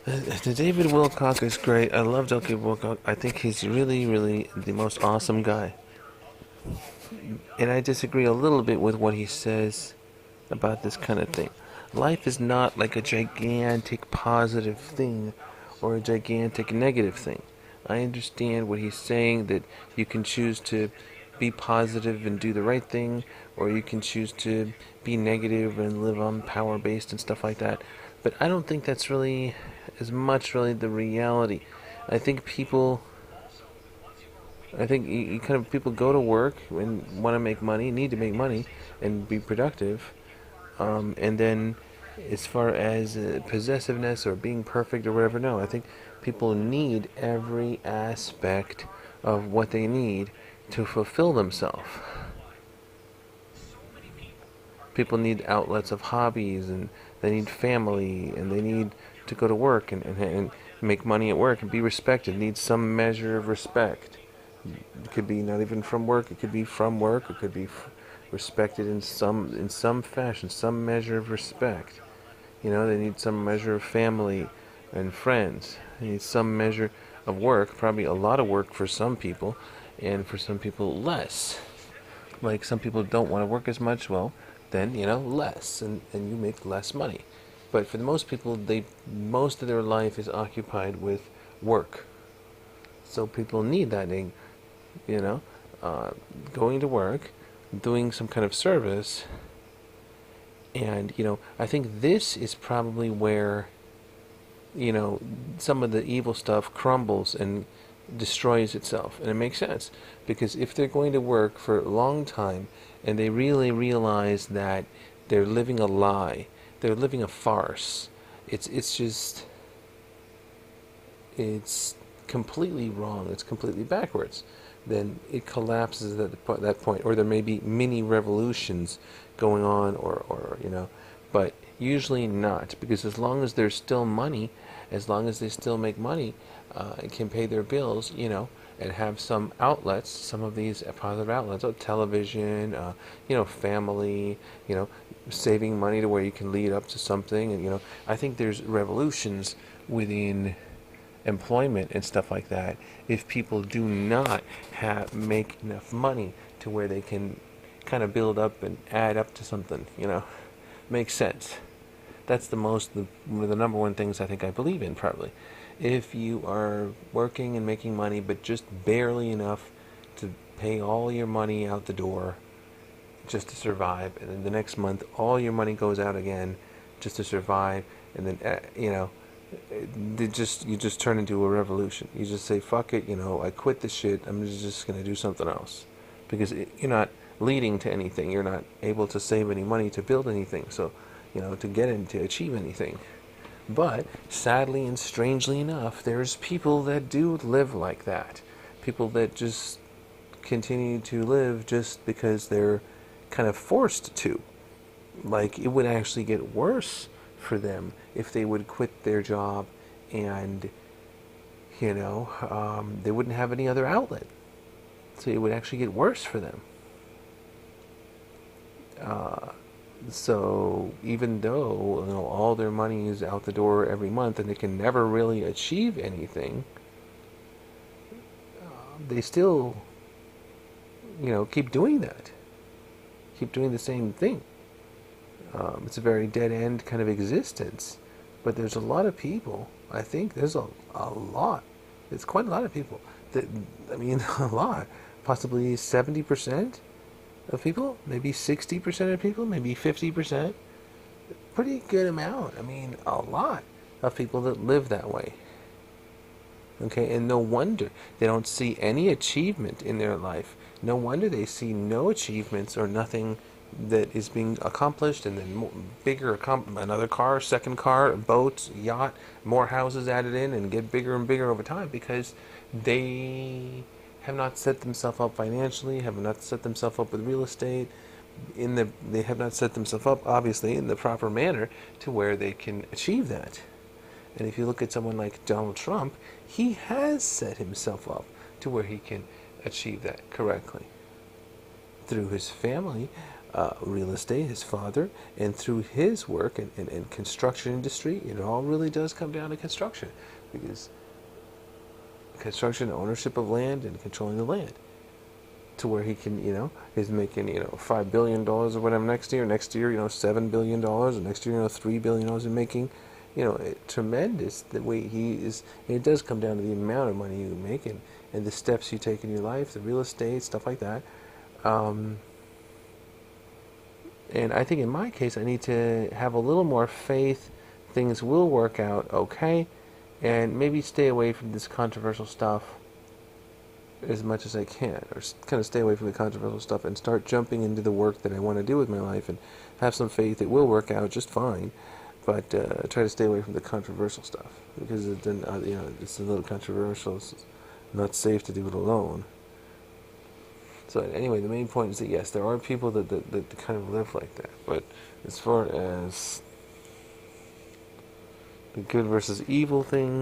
The David Wilcock is great. I love David Wilcock. I think he's really, really the most awesome guy. And I disagree a little bit with what he says about this kind of thing. Life is not like a gigantic positive thing or a gigantic negative thing. I understand what he's saying, that you can choose to be positive and do the right thing, or you can choose to be negative and live on power based and stuff like that. But I don't think that's really as much really the reality. I think people you kind of people go to work and want to make money, need to make money, and be productive. And then, as far as possessiveness or being perfect or whatever, no, I think people need every aspect of what they need to fulfill themselves. People need outlets of hobbies, and they need family, and they need to go to work and make money at work and be respected. Need some measure of respect. It could be not even from work. It could be from work. It could be respected in some fashion, some measure of respect. They need some measure of family and friends. They need some measure of work. Probably a lot of work for some people, and for some people less. Like some people don't want to work as much. Well, then less, and you make less money. But for the most people, most of their life is occupied with work. So people need that. You know, uh, going to work, doing some kind of service, and I think this is probably where some of the evil stuff crumbles and destroys itself. And it makes sense, because if they're going to work for a long time and they really realize that they're living a lie, they're living a farce, it's just it's completely wrong, it's completely backwards, then it collapses at that point. Or there may be mini revolutions going on, or but usually not, because as long as there's still money, as long as they still make money, and can pay their bills, and have some outlets, some of these positive outlets, television, family, saving money to where you can lead up to something. And I think there's revolutions within employment and stuff like that if people do not make enough money to where they can kind of build up and add up to something. Makes sense. That's one of the number one things I think I believe in, probably. If you are working and making money but just barely enough to pay all your money out the door just to survive, and then the next month all your money goes out again just to survive, and then you just turn into a revolution. You just say, fuck it, I quit this shit, I'm just going to do something else. Because you're not leading to anything. You're not able to save any money to build anything. So, to get in, to achieve anything. But, sadly and strangely enough, there's people that do live like that. People that just continue to live just because they're kind of forced to. Like, it would actually get worse for them if they would quit their job, and they wouldn't have any other outlet, so it would actually get worse for them. So even though all their money is out the door every month and they can never really achieve anything, they still keep doing that, keep doing the same thing. It's a very dead end kind of existence. But there's a lot of people, I think there's a lot, it's quite a lot of people, that, I mean, a lot, possibly 70% of people, maybe 60% of people, maybe 50%, pretty good amount, I mean, a lot of people that live that way. Okay, and no wonder they don't see any achievement in their life. No wonder they see no achievements or nothing that is being accomplished, and then bigger, another car, second car, boats, yacht, more houses added in, and get bigger and bigger over time, because they have not set themselves up financially, have not set themselves up with real estate, they have not set themselves up, obviously, in the proper manner to where they can achieve that. And if you look at someone like Donald Trump, he has set himself up to where he can achieve that correctly through his family, real estate, his father, and through his work in construction industry, it all really does come down to construction, because construction, ownership of land, and controlling the land, to where he can, he's making, $5 billion or whatever next year. Next year, $7 billion, and next year, $3 billion, and making, tremendous the way he is. And it does come down to the amount of money you make, and the steps you take in your life, the real estate, stuff like that. And I think in my case, I need to have a little more faith. Things will work out okay, and maybe stay away from this controversial stuff as much as I can, or kind of stay away from the controversial stuff and start jumping into the work that I want to do with my life, and have some faith it will work out just fine. But try to stay away from the controversial stuff, because then it's a little controversial. It's not safe to do it alone. So anyway, the main point is that yes, there are people that kind of live like that. But as far as the good versus evil thing,